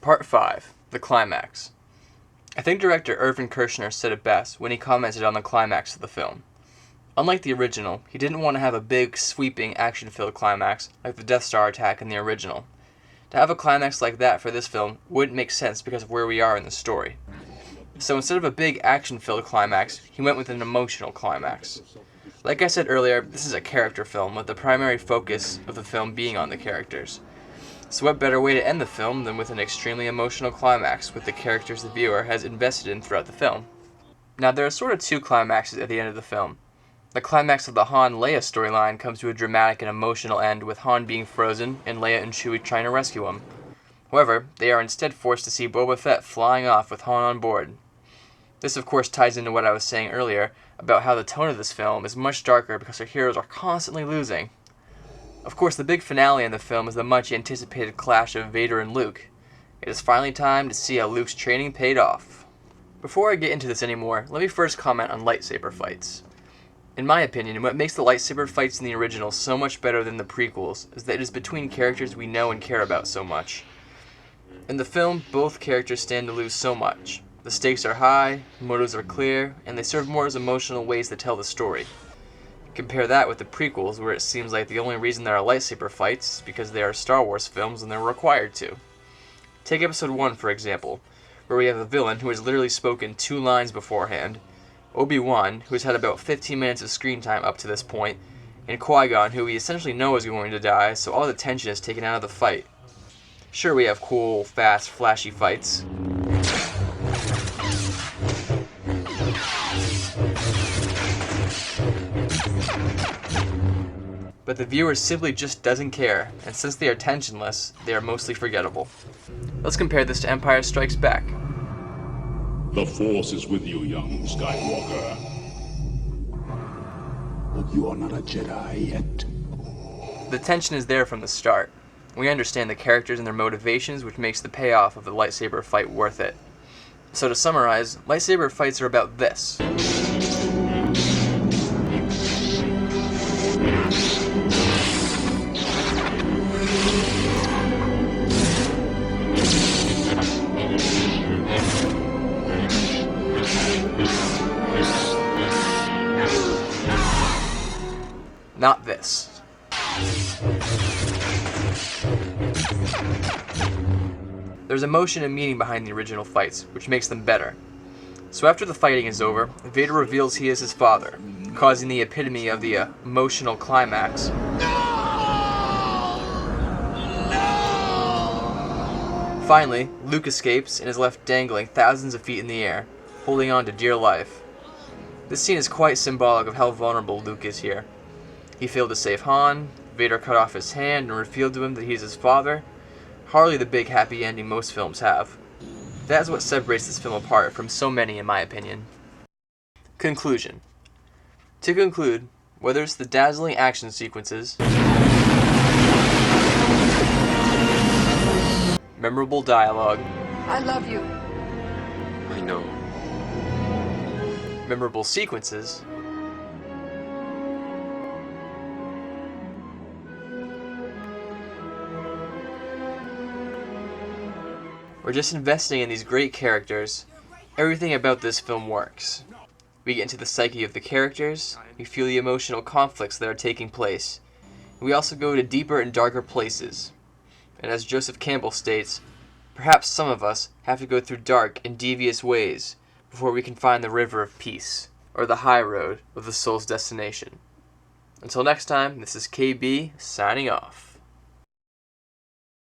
Part 5. The Climax. I think director Irvin Kershner said it best when he commented on the climax of the film. Unlike the original, he didn't want to have a big, sweeping, action-filled climax like the Death Star attack in the original. To have a climax like that for this film wouldn't make sense because of where we are in the story. So instead of a big, action-filled climax, he went with an emotional climax. Like I said earlier, this is a character film, with the primary focus of the film being on the characters. So what better way to end the film than with an extremely emotional climax with the characters the viewer has invested in throughout the film. Now there are sort of two climaxes at the end of the film. The climax of the Han-Leia storyline comes to a dramatic and emotional end with Han being frozen and Leia and Chewie trying to rescue him. However, they are instead forced to see Boba Fett flying off with Han on board. This of course ties into what I was saying earlier about how the tone of this film is much darker because our heroes are constantly losing. Of course, the big finale in the film is the much anticipated clash of Vader and Luke. It is finally time to see how Luke's training paid off. Before I get into this anymore, let me first comment on lightsaber fights. In my opinion, what makes the lightsaber fights in the original so much better than the prequels is that it is between characters we know and care about so much. In the film, both characters stand to lose so much. The stakes are high, motives are clear, and they serve more as emotional ways to tell the story. Compare that with the prequels, where it seems like the only reason there are lightsaber fights is because they are Star Wars films and they're required to. Take Episode 1 for example, where we have a villain who has literally spoken 2 lines beforehand, Obi-Wan, who has had about 15 minutes of screen time up to this point, and Qui-Gon, who we essentially know is going to die, so all the tension is taken out of the fight. Sure, we have cool, fast, flashy fights. But the viewer simply just doesn't care, and since they are tensionless, they are mostly forgettable. Let's compare this to Empire Strikes Back. The Force is with you, young Skywalker. But you are not a Jedi yet. The tension is there from the start. We understand the characters and their motivations, which makes the payoff of the lightsaber fight worth it. So to summarize, lightsaber fights are about this. Not this. There's emotion and meaning behind the original fights, which makes them better. So after the fighting is over, Vader reveals he is his father, causing the epitome of the emotional climax. Finally, Luke escapes and is left dangling thousands of feet in the air, holding on to dear life. This scene is quite symbolic of how vulnerable Luke is here. He failed to save Han, Vader cut off his hand and revealed to him that he is his father. Hardly the big happy ending most films have. That is what separates this film apart from so many in my opinion. Conclusion. To conclude, whether it's the dazzling action sequences, memorable dialogue, I love you. I know. memorable sequences, or just investing in these great characters, everything about this film works. We get into the psyche of the characters, we feel the emotional conflicts that are taking place, and we also go to deeper and darker places. And as Joseph Campbell states, perhaps some of us have to go through dark and devious ways before we can find the river of peace, or the high road of the soul's destination. Until next time, this is KB signing off.